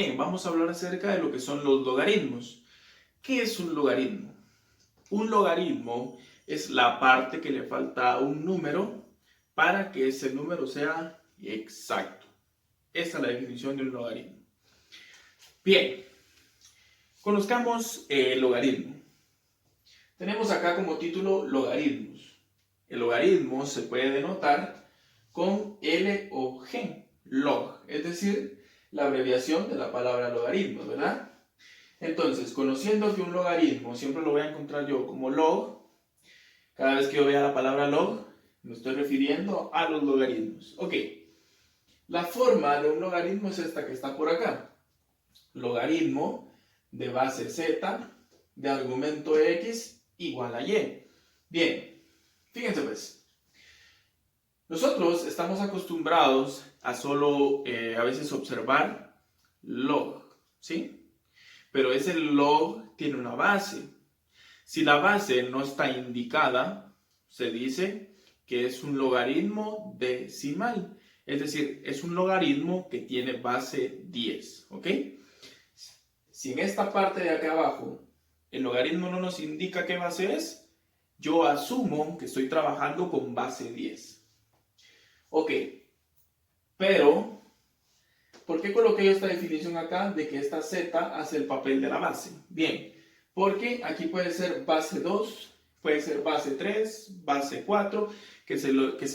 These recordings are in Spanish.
Bien, vamos a hablar acerca de lo que son los logaritmos. ¿Qué es un logaritmo? Un logaritmo es la parte que le falta a un número para que ese número sea exacto. Esa es la definición de un logaritmo. Bien, conozcamos el logaritmo. Tenemos acá como título logaritmos. El logaritmo se puede denotar con L o G, log, es decir, la abreviación de la palabra logaritmos, ¿verdad? Entonces, conociendo que un logaritmo siempre lo voy a encontrar yo como log, cada vez que yo vea la palabra log, me estoy refiriendo a los logaritmos. Ok, la forma de un logaritmo es esta que está por acá. Logaritmo de base z de argumento x igual a y. Bien, fíjense pues. Nosotros estamos acostumbrados a solo a veces observar log, ¿sí? Pero ese log tiene una base. Si la base no está indicada, se dice que es un logaritmo decimal. Es decir, es un logaritmo que tiene base 10, ¿ok? Si en esta parte de acá abajo el logaritmo no nos indica qué base es, yo asumo que estoy trabajando con base 10. Ok, pero ¿por qué coloqué yo esta definición acá de que esta z hace el papel de la base? Bien, porque aquí puede ser base 2, puede ser base 3, base 4, que se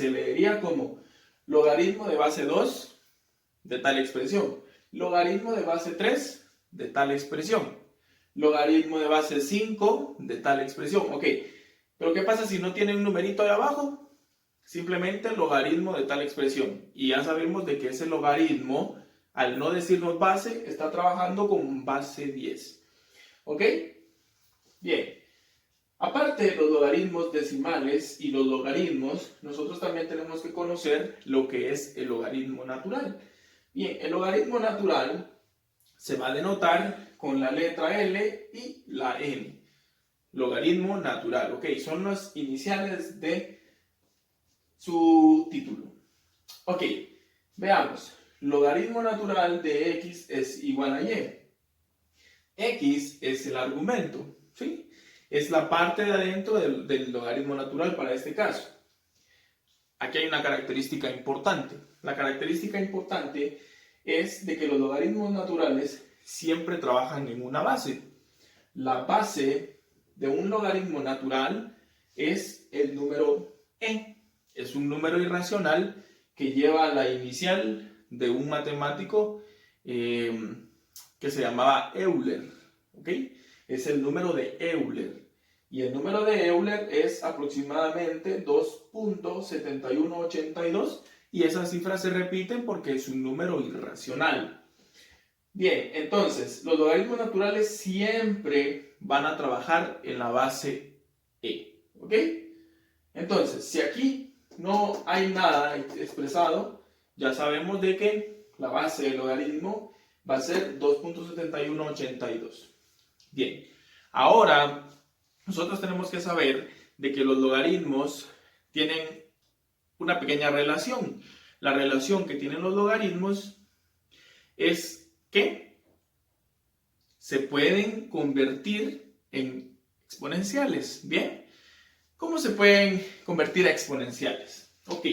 leería como logaritmo de base 2 de tal expresión, logaritmo de base 3 de tal expresión, logaritmo de base 5 de tal expresión. Ok, pero ¿qué pasa si no tiene un numerito ahí abajo? Simplemente el logaritmo de tal expresión. Y ya sabemos de que ese logaritmo, al no decirnos base, está trabajando con base 10. ¿Ok? Bien. Aparte de los logaritmos decimales y los logaritmos, nosotros también tenemos que conocer lo que es el logaritmo natural. Bien, el logaritmo natural se va a denotar con la letra L y la N. Logaritmo natural, ¿ok? Son las iniciales de su título. Ok, veamos. Logaritmo natural de x es igual a y. X es el argumento, ¿sí? Es la parte de adentro del logaritmo natural para este caso. Aquí hay una característica importante. La característica importante es de que los logaritmos naturales siempre trabajan en una base. La base de un logaritmo natural es el número e. Es un número irracional que lleva la inicial de un matemático que se llamaba Euler, ¿ok? Es el número de Euler. Y el número de Euler es aproximadamente 2.7182 y esas cifras se repiten porque es un número irracional. Bien, entonces, los logaritmos naturales siempre van a trabajar en la base e, ¿ok? Entonces, si aquí no hay nada expresado, ya sabemos de que la base del logaritmo va a ser 2.7182. Bien, ahora nosotros tenemos que saber de que los logaritmos tienen una pequeña relación. La relación que tienen los logaritmos es que se pueden convertir en exponenciales. Bien, ¿cómo se pueden convertir a exponenciales? Ok,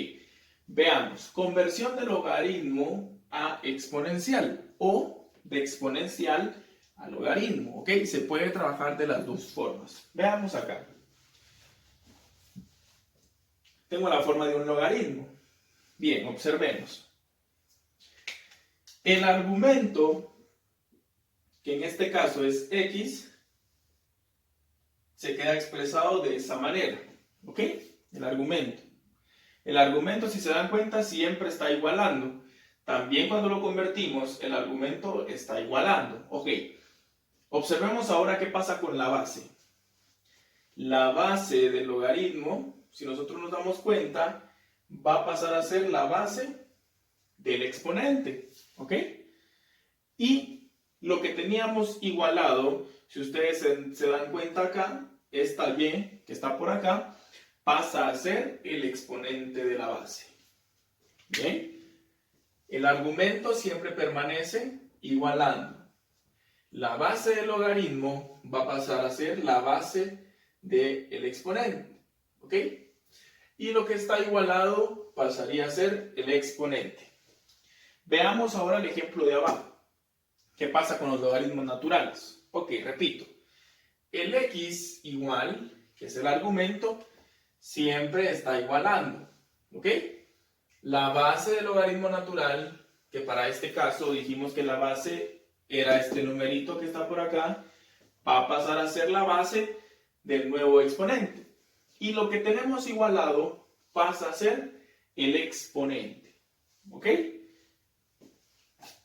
veamos. Conversión de logaritmo a exponencial o de exponencial a logaritmo. Ok, se puede trabajar de las dos formas. Veamos acá. Tengo la forma de un logaritmo. Bien, observemos. El argumento, que en este caso es x, se queda expresado de esa manera. ¿Ok? El argumento. El argumento, si se dan cuenta, siempre está igualando. También cuando lo convertimos, el argumento está igualando. Ok. Observemos ahora qué pasa con la base. La base del logaritmo, si nosotros nos damos cuenta, va a pasar a ser la base del exponente. ¿Ok? Y lo que teníamos igualado, si ustedes se dan cuenta acá, esta y que está por acá, pasa a ser el exponente de la base. Bien, el argumento siempre permanece igualando. La base del logaritmo va a pasar a ser la base del exponente, ¿ok? Y lo que está igualado pasaría a ser el exponente. Veamos ahora el ejemplo de abajo. ¿Qué pasa con los logaritmos naturales? Ok, repito. El x igual, que es el argumento, siempre está igualando, ¿ok? La base del logaritmo natural, que para este caso dijimos que la base era este numerito que está por acá, va a pasar a ser la base del nuevo exponente. Y lo que tenemos igualado pasa a ser el exponente, ¿ok?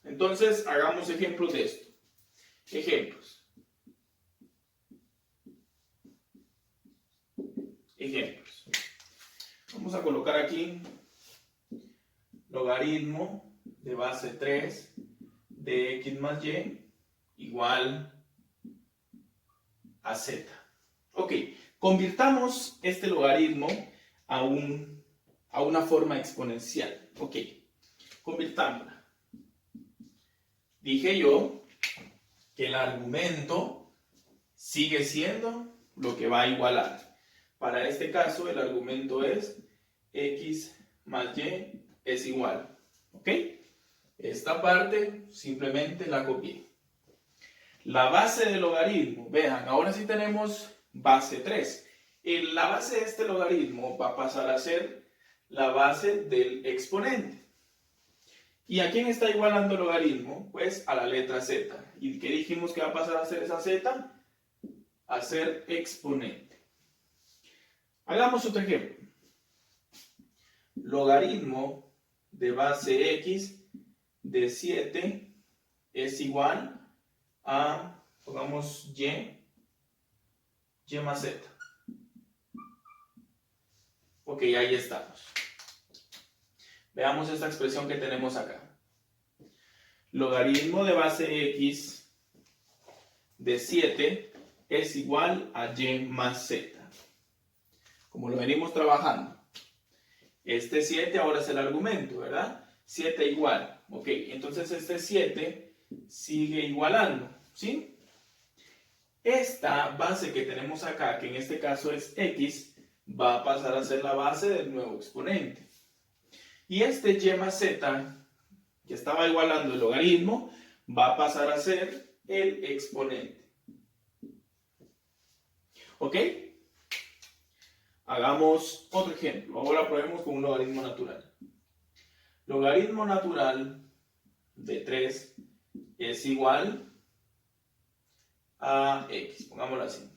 Entonces, hagamos ejemplos de esto. Ejemplos. Vamos a colocar aquí logaritmo de base 3 de x más y igual a z. Ok, convirtamos este logaritmo a una forma exponencial. Ok, convirtámosla. Dije yo que el argumento sigue siendo lo que va a igualar. Para este caso, el argumento es x más y es igual. ¿Ok? Esta parte simplemente la copié. La base del logaritmo, vean, ahora sí tenemos base 3. La base de este logaritmo va a pasar a ser la base del exponente. ¿Y a quién está igualando el logaritmo? Pues a la letra z. ¿Y qué dijimos que va a pasar a ser esa z? A ser exponente. Hagamos otro ejemplo. Logaritmo de base x de 7 es igual a, pongamos y más z. Ok, ahí estamos. Veamos esta expresión que tenemos acá. Logaritmo de base x de 7 es igual a y más z. Como lo venimos trabajando. Este 7 ahora es el argumento, ¿verdad? 7 igual. Ok, entonces este 7 sigue igualando, ¿sí? Esta base que tenemos acá, que en este caso es x, va a pasar a ser la base del nuevo exponente. Y este y más z, que estaba igualando el logaritmo, va a pasar a ser el exponente. ¿Ok? Hagamos otro ejemplo. Ahora probemos con un logaritmo natural. Logaritmo natural de 3 es igual a x. Pongámoslo así.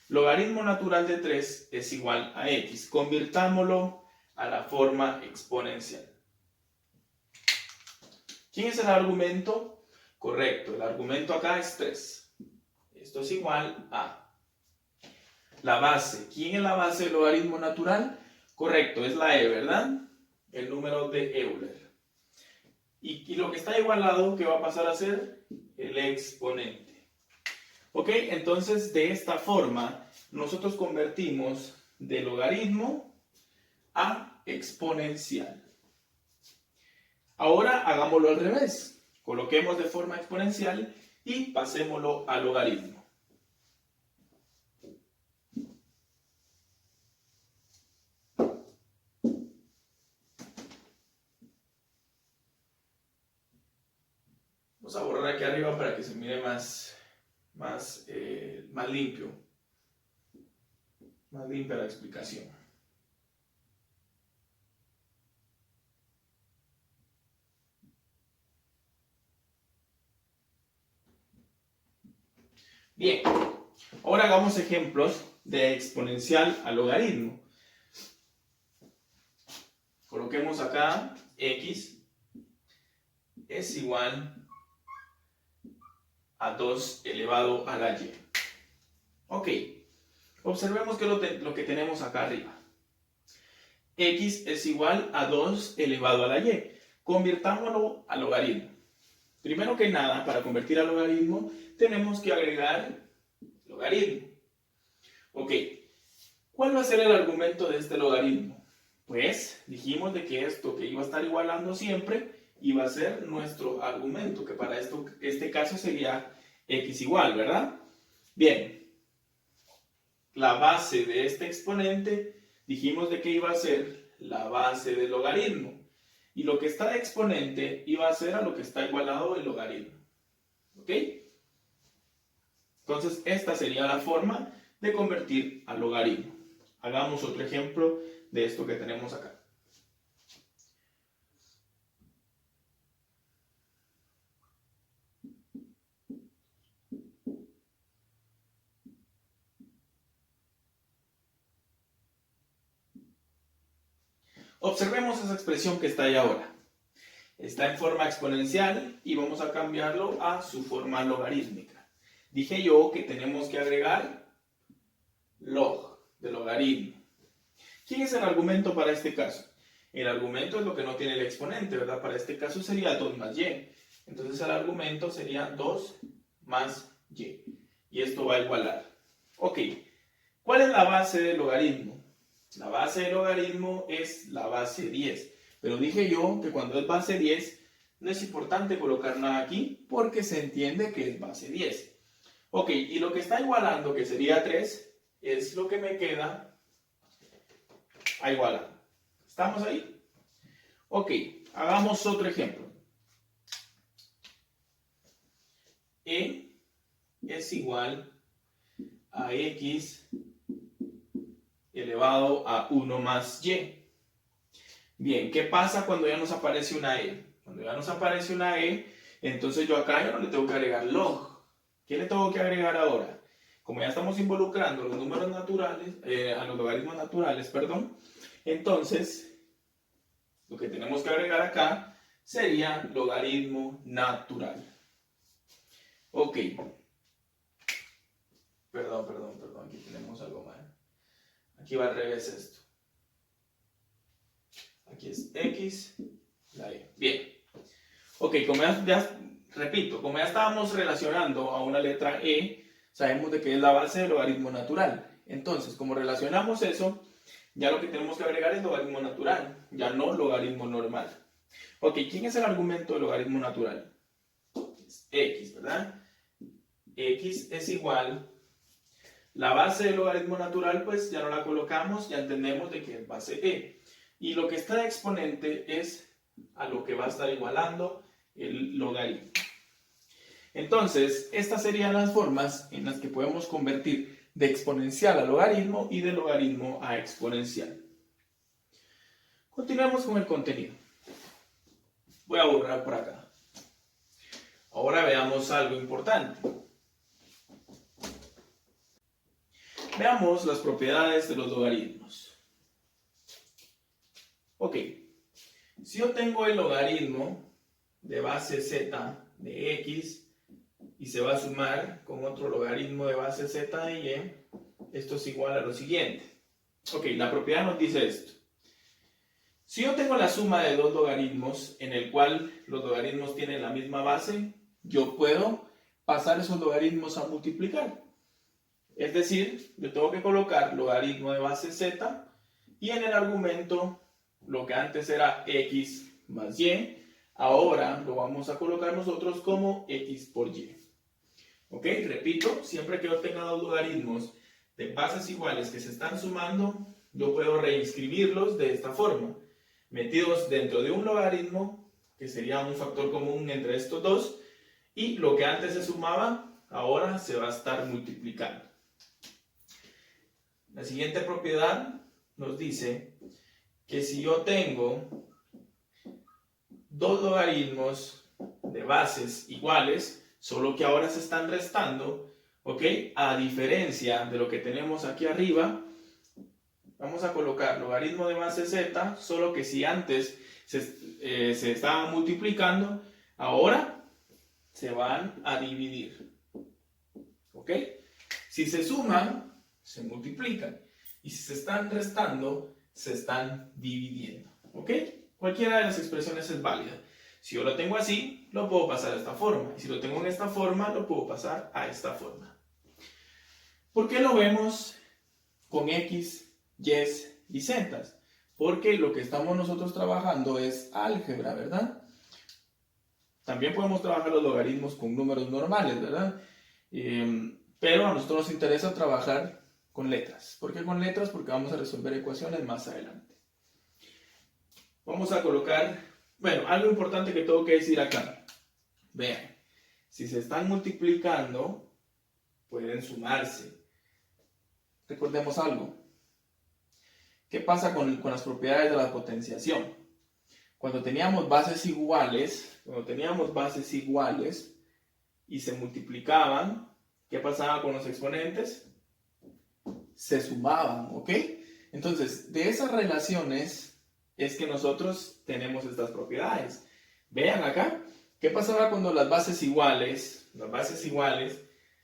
Logaritmo natural de 3 es igual a x. Convirtámoslo a la forma exponencial. ¿Quién es el argumento? Correcto, el argumento acá es 3. Esto es igual a la base. ¿Quién es la base del logaritmo natural? Correcto, es la e, ¿verdad? El número de Euler. Y lo que está igualado, ¿qué va a pasar a ser? El exponente. ¿Ok? Entonces, de esta forma, nosotros convertimos de logaritmo a exponencial. Ahora hagámoslo al revés. Coloquemos de forma exponencial y pasémoslo a logaritmo. Vamos a borrar aquí arriba para que se mire más limpio. Más limpia la explicación. Bien, ahora hagamos ejemplos de exponencial a logaritmo. Coloquemos acá x es igual a 2 elevado a la y. Ok, observemos que lo que tenemos acá arriba. X es igual a 2 elevado a la y. Convirtámoslo a logaritmo. Primero que nada, para convertir a logaritmo, tenemos que agregar logaritmo. Ok, ¿cuál va a ser el argumento de este logaritmo? Pues dijimos de que esto que iba a estar igualando siempre y va a ser nuestro argumento, que para este caso sería x igual, ¿verdad? Bien, la base de este exponente, dijimos de que iba a ser la base del logaritmo. Y lo que está de exponente iba a ser a lo que está igualado el logaritmo. ¿Ok? Entonces, esta sería la forma de convertir al logaritmo. Hagamos otro ejemplo de esto que tenemos acá. Observemos esa expresión que está ahí ahora. Está en forma exponencial y vamos a cambiarlo a su forma logarítmica. Dije yo que tenemos que agregar log de logaritmo. ¿Quién es el argumento para este caso? El argumento es lo que no tiene el exponente, ¿verdad? Para este caso sería 2 más y. Entonces el argumento sería 2 más y. Y esto va a igualar. Ok, ¿cuál es la base del logaritmo? La base del logaritmo es la base 10. Pero dije yo que cuando es base 10 no es importante colocar nada aquí porque se entiende que es base 10. Ok, y lo que está igualando, que sería 3, es lo que me queda a igualar. ¿Estamos ahí? Ok, hagamos otro ejemplo. E es igual a x elevado a 1 más y. Bien, ¿qué pasa cuando ya nos aparece una e? Cuando ya nos aparece una e, entonces yo acá ya no le tengo que agregar log. ¿Qué le tengo que agregar ahora? Como ya estamos involucrando los números naturales, a los logaritmos naturales, perdón, entonces lo que tenemos que agregar acá sería logaritmo natural. Ok. Perdón, aquí tenemos algo mal. Aquí va al revés esto. Aquí es x, la y. Bien. Ok, repito, como ya estábamos relacionando a una letra e, sabemos de que es la base del logaritmo natural. Entonces, como relacionamos eso, ya lo que tenemos que agregar es logaritmo natural, ya no logaritmo normal. Ok, ¿quién es el argumento del logaritmo natural? Es x, ¿verdad? X es igual. La base del logaritmo natural, pues ya no la colocamos, ya entendemos de que es base e. Y lo que está de exponente es a lo que va a estar igualando el logaritmo. Entonces, estas serían las formas en las que podemos convertir de exponencial a logaritmo y de logaritmo a exponencial. Continuemos con el contenido. Voy a borrar por acá. Ahora veamos algo importante. Veamos las propiedades de los logaritmos. Ok, si yo tengo el logaritmo de base z de x y se va a sumar con otro logaritmo de base z de y, esto es igual a lo siguiente. Ok, la propiedad nos dice esto. Si yo tengo la suma de dos logaritmos en el cual los logaritmos tienen la misma base, yo puedo pasar esos logaritmos a multiplicar. Es decir, yo tengo que colocar logaritmo de base z y en el argumento lo que antes era x más y, ahora lo vamos a colocar nosotros como x por y. ¿Ok? Repito, siempre que yo tenga dos logaritmos de bases iguales que se están sumando, yo puedo reinscribirlos de esta forma, metidos dentro de un logaritmo, que sería un factor común entre estos dos, y lo que antes se sumaba, ahora se va a estar multiplicando. La siguiente propiedad nos dice que si yo tengo dos logaritmos de bases iguales, solo que ahora se están restando, ¿ok? A diferencia de lo que tenemos aquí arriba, vamos a colocar logaritmo de base z, solo que si antes se estaban multiplicando, ahora se van a dividir. ¿Ok? Si se suman, se multiplican. Y si se están restando, se están dividiendo. ¿Ok? Cualquiera de las expresiones es válida. Si yo lo tengo así, lo puedo pasar a esta forma. Y si lo tengo en esta forma, lo puedo pasar a esta forma. ¿Por qué lo vemos con x, y y z? Porque lo que estamos nosotros trabajando es álgebra, ¿verdad? También podemos trabajar los logaritmos con números normales, ¿verdad? Pero a nosotros nos interesa trabajar con letras. ¿Por qué con letras? Porque vamos a resolver ecuaciones más adelante. Vamos a colocar, bueno, algo importante que tengo que decir acá. Vean, si se están multiplicando, pueden sumarse. Recordemos algo. ¿Qué pasa con las propiedades de la potenciación? Cuando teníamos bases iguales y se multiplicaban, ¿qué pasaba con los exponentes? Se sumaban, ¿ok? Entonces, de esas relaciones es que nosotros tenemos estas propiedades. Vean acá, ¿qué pasaba cuando las bases iguales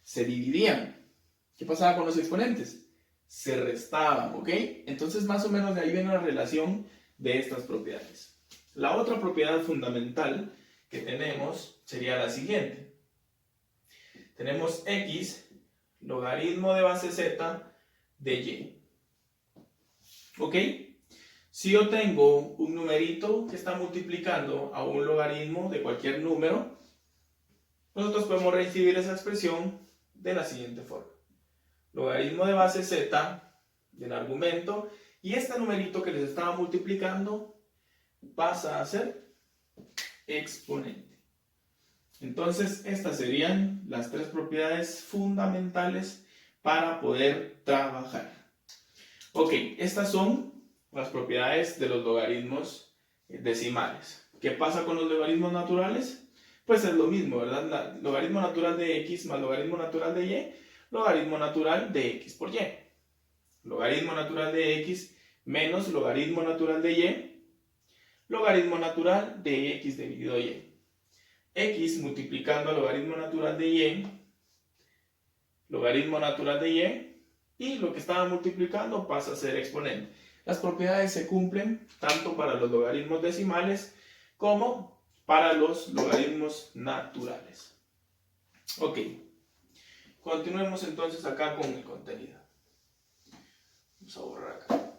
se dividían? ¿Qué pasaba con los exponentes? Se restaban, ¿ok? Entonces, más o menos de ahí viene la relación de estas propiedades. La otra propiedad fundamental que tenemos sería la siguiente. Tenemos x logaritmo de base z de y. ¿Ok? Si yo tengo un numerito que está multiplicando a un logaritmo de cualquier número, nosotros podemos reescribir esa expresión de la siguiente forma. Logaritmo de base z del argumento, y este numerito que les estaba multiplicando pasa a ser exponente. Entonces, estas serían las tres propiedades fundamentales para poder trabajar. Ok, estas son las propiedades de los logaritmos decimales. ¿Qué pasa con los logaritmos naturales? Pues es lo mismo, ¿verdad? Logaritmo natural de x más logaritmo natural de y, logaritmo natural de x por y. Logaritmo natural de x menos logaritmo natural de y, logaritmo natural de x dividido y. X multiplicando al logaritmo natural de y, logaritmo natural de y lo que estaba multiplicando pasa a ser exponente. Las propiedades se cumplen tanto para los logaritmos decimales como para los logaritmos naturales. Ok, continuemos entonces acá con el contenido. Vamos a borrar acá.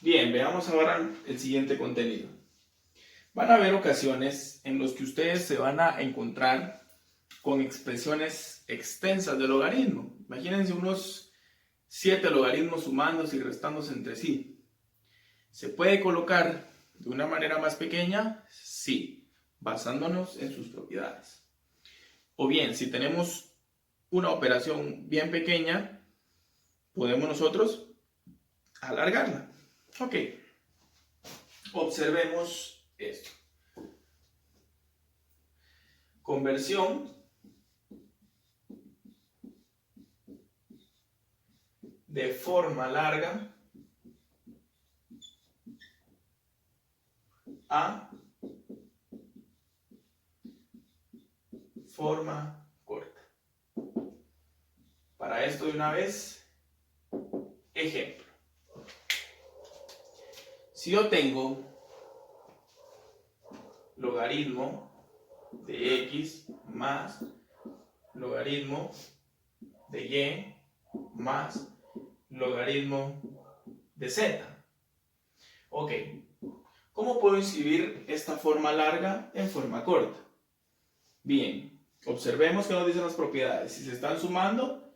Bien, veamos ahora el siguiente contenido. Van a haber ocasiones en las que ustedes se van a encontrar con expresiones extensas de logaritmo. Imagínense unos 7 logaritmos sumándose y restándose entre sí. ¿Se puede colocar de una manera más pequeña? Sí, basándonos en sus propiedades. O bien, si tenemos una operación bien pequeña, podemos nosotros alargarla. Ok, observemos esto. Conversión de forma larga a forma corta. Para esto de una vez, ejemplo. Si yo tengo logaritmo de x más logaritmo de y más logaritmo de z. Ok, ¿cómo puedo escribir esta forma larga en forma corta? Bien, observemos que nos dicen las propiedades. Si se están sumando,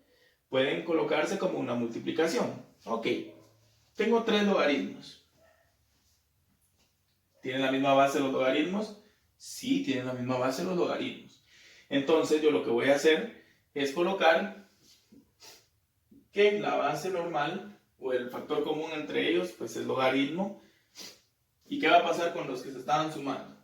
pueden colocarse como una multiplicación. Ok, tengo 3 logaritmos. ¿Tienen la misma base los logaritmos? Sí, tienen la misma base los logaritmos. Entonces yo lo que voy a hacer es colocar que la base normal o el factor común entre ellos pues es logaritmo. ¿Y qué va a pasar con los que se estaban sumando?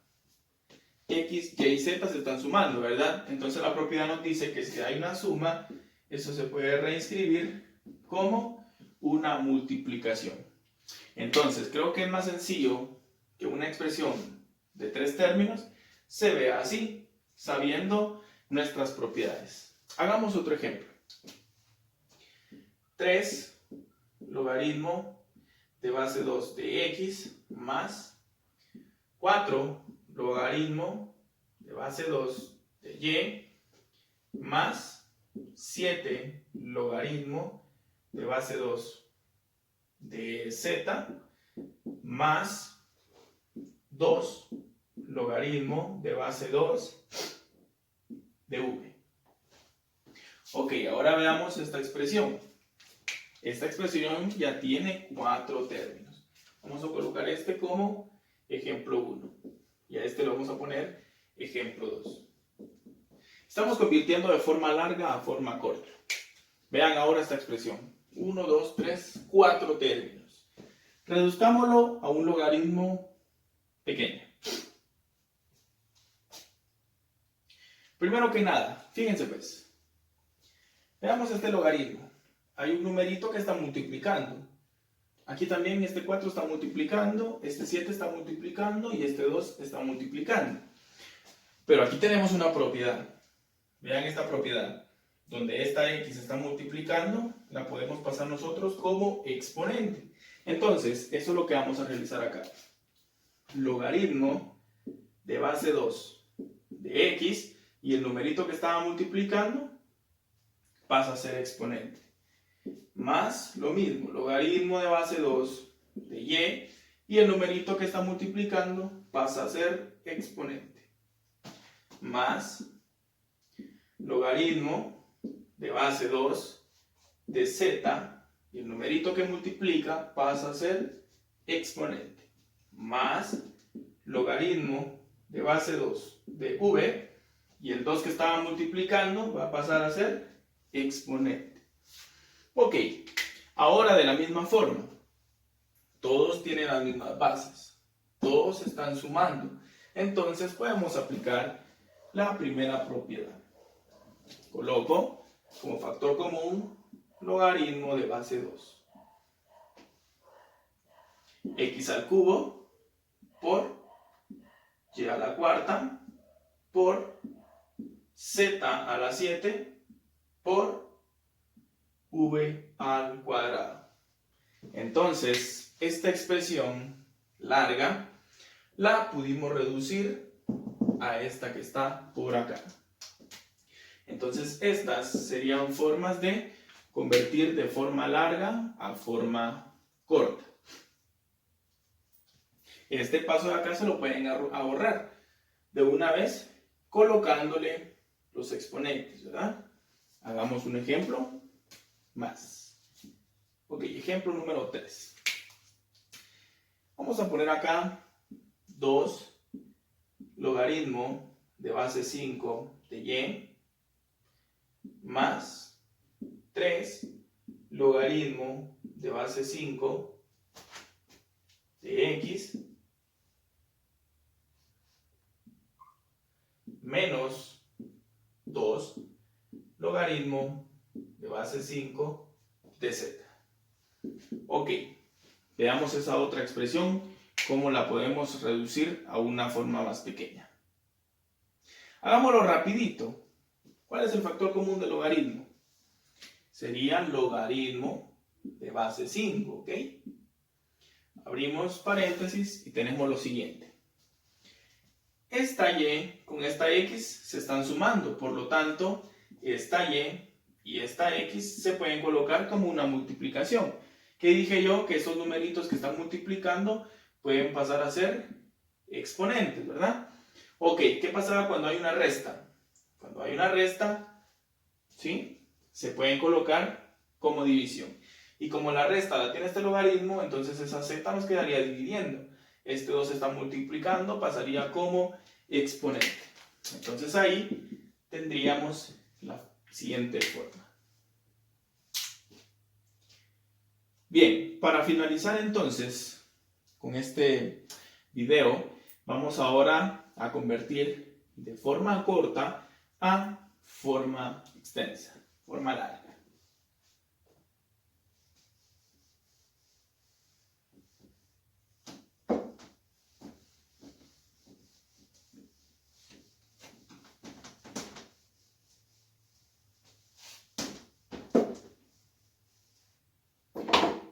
X, Y y Z se están sumando, ¿verdad? Entonces la propiedad nos dice que si hay una suma, eso se puede reinscribir como una multiplicación. Entonces creo que es más sencillo que una expresión de 3 términos se vea así, sabiendo nuestras propiedades. Hagamos otro ejemplo. 3 logaritmo de base 2 de x más 4 logaritmo de base 2 de y más 7 logaritmo de base 2 de z más 2 logaritmo de base 2 de v. Ok, ahora veamos esta expresión. Esta expresión ya tiene 4 términos. Vamos a colocar este como ejemplo 1. Y a este lo vamos a poner ejemplo 2. Estamos convirtiendo de forma larga a forma corta. Vean ahora esta expresión. 1, 2, 3, 4 términos. Reduzcámoslo a un logaritmo pequeño. Primero que nada, fíjense pues. Veamos este logaritmo. Hay un numerito que está multiplicando. Aquí también este 4 está multiplicando, este 7 está multiplicando y este 2 está multiplicando. Pero aquí tenemos una propiedad. Vean esta propiedad. Donde esta x está multiplicando, la podemos pasar nosotros como exponente. Entonces, eso es lo que vamos a realizar acá. Logaritmo de base 2 de x y el numerito que estaba multiplicando pasa a ser exponente. Más lo mismo, logaritmo de base 2 de y el numerito que está multiplicando pasa a ser exponente. Más logaritmo de base 2 de z y el numerito que multiplica pasa a ser exponente. Más logaritmo de base 2 de v y el 2 que estaba multiplicando va a pasar a ser exponente. Ok, ahora de la misma forma, todos tienen las mismas bases, todos están sumando, entonces podemos aplicar la primera propiedad. Coloco como factor común logaritmo de base 2. X al cubo por y a la cuarta por z a la 7 por v al cuadrado. Entonces, esta expresión larga la pudimos reducir a esta que está por acá. Entonces, estas serían formas de convertir de forma larga a forma corta. Este paso de acá se lo pueden ahorrar de una vez colocándole los exponentes, ¿verdad? Hagamos un ejemplo más. Ok, ejemplo número 3. Vamos a poner acá 2 logaritmo de base 5 de y más 3 logaritmo de base 5 de x menos 2 logaritmo de base 5 de z. Ok, veamos esa otra expresión, cómo la podemos reducir a una forma más pequeña. Hagámoslo rapidito. ¿Cuál es el factor común del logaritmo? Sería logaritmo de base 5, ¿ok? Abrimos paréntesis y tenemos lo siguiente. Esta y con esta x se están sumando, por lo tanto, esta y esta x se pueden colocar como una multiplicación. ¿Qué dije yo? Que esos numeritos que están multiplicando pueden pasar a ser exponentes, ¿verdad? Ok, ¿qué pasaba cuando hay una resta? Cuando hay una resta, ¿sí? Se pueden colocar como división. Y como la resta la tiene este logaritmo, entonces esa z nos quedaría dividiendo. Este 2 se está multiplicando, pasaría como exponente. Entonces ahí tendríamos la siguiente forma. Bien, para finalizar entonces con este video, vamos ahora a convertir de forma corta a forma extensa, forma larga.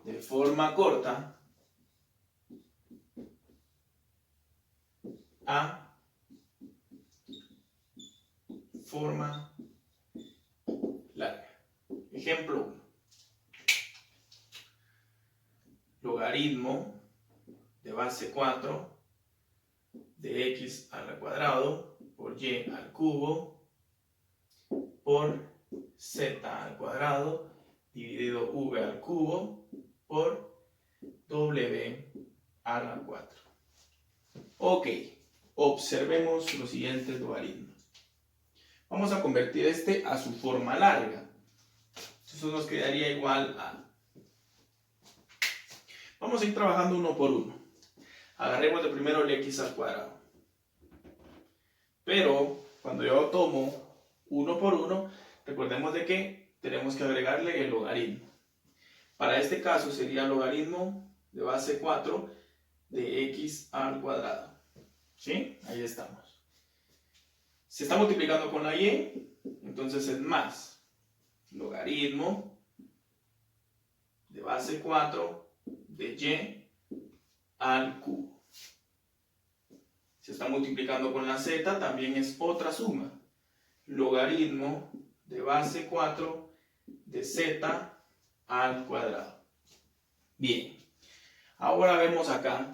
De forma corta a forma larga. Ejemplo 1. Logaritmo de base 4 de x al cuadrado por y al cubo por z al cuadrado dividido v al cubo por w a la 4. Ok, observemos los siguientes logaritmos. Vamos a convertir este a su forma larga. Eso nos quedaría igual a... Vamos a ir trabajando uno por uno. Agarremos de primero el x al cuadrado. Pero cuando yo tomo uno por uno, recordemos de que tenemos que agregarle el logaritmo. Para este caso sería logaritmo de base 4 de x al cuadrado. ¿Sí? Ahí estamos. Se está multiplicando con la y, entonces es más logaritmo de base 4 de y al cubo. Se está multiplicando con la z, también es otra suma. Logaritmo de base 4 de z al cuadrado. Bien. Ahora vemos acá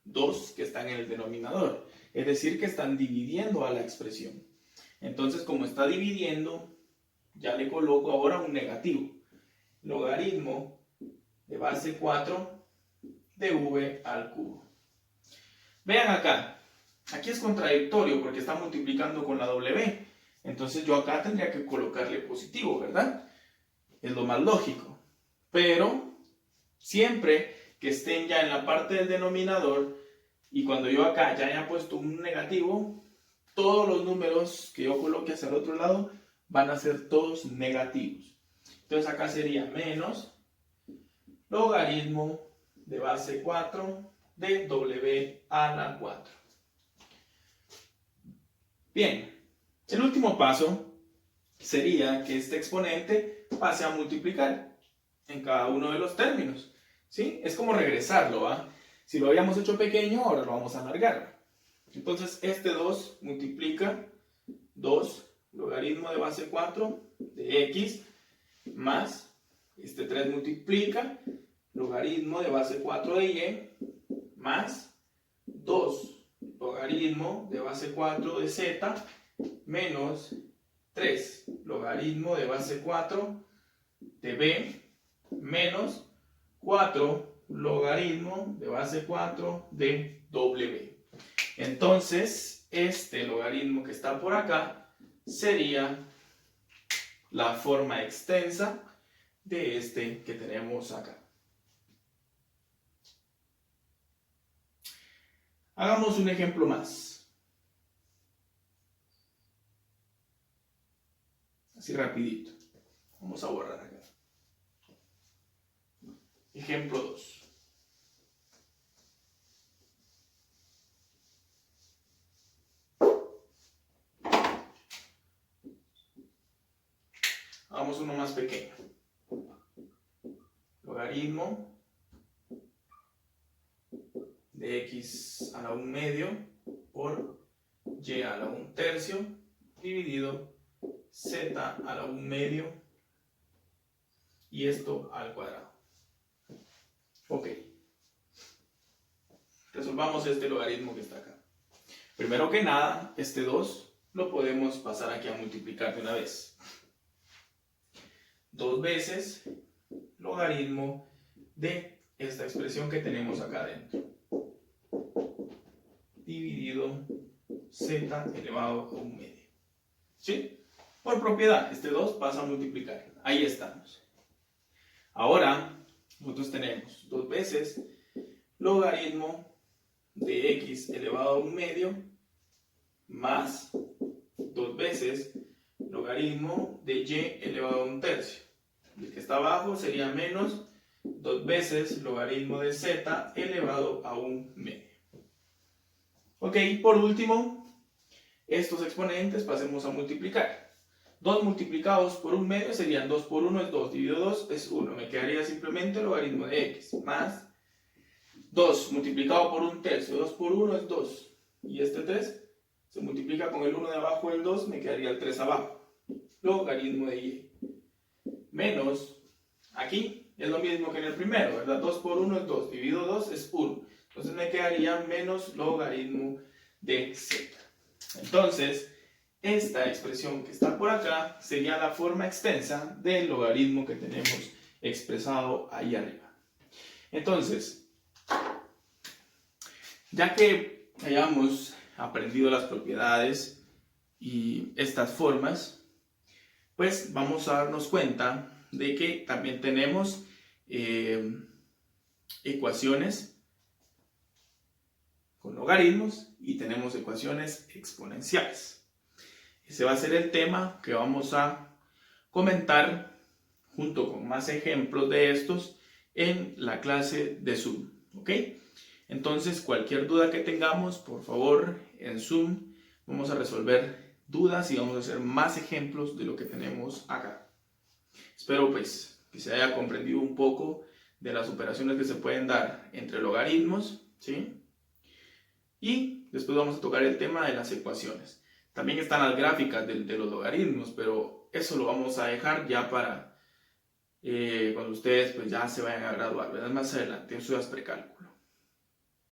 2 que están en el denominador. Es decir, que están dividiendo a la expresión. Entonces, como está dividiendo, ya le coloco ahora un negativo. Logaritmo de base 4 de v al cubo. Vean acá. Aquí es contradictorio porque está multiplicando con la w. Entonces yo acá tendría que colocarle positivo, ¿verdad? Es lo más lógico. Pero siempre que estén ya en la parte del denominador y cuando yo acá ya haya puesto un negativo, todos los números que yo coloque hacia el otro lado van a ser todos negativos. Entonces acá sería menos logaritmo de base 4 de w a la 4. Bien, el último paso sería que este exponente pase a multiplicar en cada uno de los términos. ¿Sí? Es como regresarlo, ¿va? Si lo habíamos hecho pequeño, ahora lo vamos a alargar. Entonces, este 2 multiplica 2 logaritmo de base 4 de x más este 3 multiplica logaritmo de base 4 de y más 2 logaritmo de base 4 de z menos 3 logaritmo de base 4 de b menos 4 logaritmo de base 4 de w. Entonces, este logaritmo que está por acá sería la forma extensa de este que tenemos acá. Hagamos un ejemplo más. Así rapidito. Vamos a borrar acá. Ejemplo 2. Hagamos uno más pequeño. Logaritmo de x a la 1 medio por y a la 1 tercio dividido z a la 1 medio y esto al cuadrado. Ok. Resolvamos este logaritmo que está acá. Primero que nada, este 2 lo podemos pasar aquí a multiplicar de una vez. 2 veces logaritmo de esta expresión que tenemos acá adentro. Dividido z elevado a 1 medio. ¿Sí? Por propiedad, este 2 pasa a multiplicar. Ahí estamos. Ahora, nosotros tenemos 2 veces logaritmo de x elevado a 1 medio más 2 veces logaritmo de y elevado a 1 tercio. El que está abajo sería menos 2 veces logaritmo de z elevado a 1 medio. Ok, por último, estos exponentes pasemos a multiplicar. 2 multiplicados por 1 medio serían 2 por 1 es 2, dividido 2 es 1. Me quedaría simplemente el logaritmo de x más 2 multiplicado por 1 tercio. 2 por 1 es 2. Y este 3 se multiplica con el 1 de abajo del 2, me quedaría el 3 abajo. logaritmo de y. Menos, aquí es lo mismo que en el primero, ¿verdad? 2 por 1 es 2, dividido 2 es 1. Entonces me quedaría menos logaritmo de z. Entonces, esta expresión que está por acá sería la forma extensa del logaritmo que tenemos expresado ahí arriba. Entonces, ya que hayamos aprendido las propiedades y estas formas, pues vamos a darnos cuenta de que también tenemos ecuaciones con logaritmos y tenemos ecuaciones exponenciales. Ese va a ser el tema que vamos a comentar junto con más ejemplos de estos en la clase de Zoom, ¿ok? Entonces, cualquier duda que tengamos, por favor, en Zoom vamos a resolver dudas y vamos a hacer más ejemplos de lo que tenemos acá. Espero pues que se haya comprendido un poco de las operaciones que se pueden dar entre logaritmos, ¿sí? Y después vamos a tocar el tema de las ecuaciones. También están las gráficas de los logaritmos, pero eso lo vamos a dejar ya para cuando ustedes pues ya se vayan a graduar, ¿verdad? Más adelante, eso es precálculo.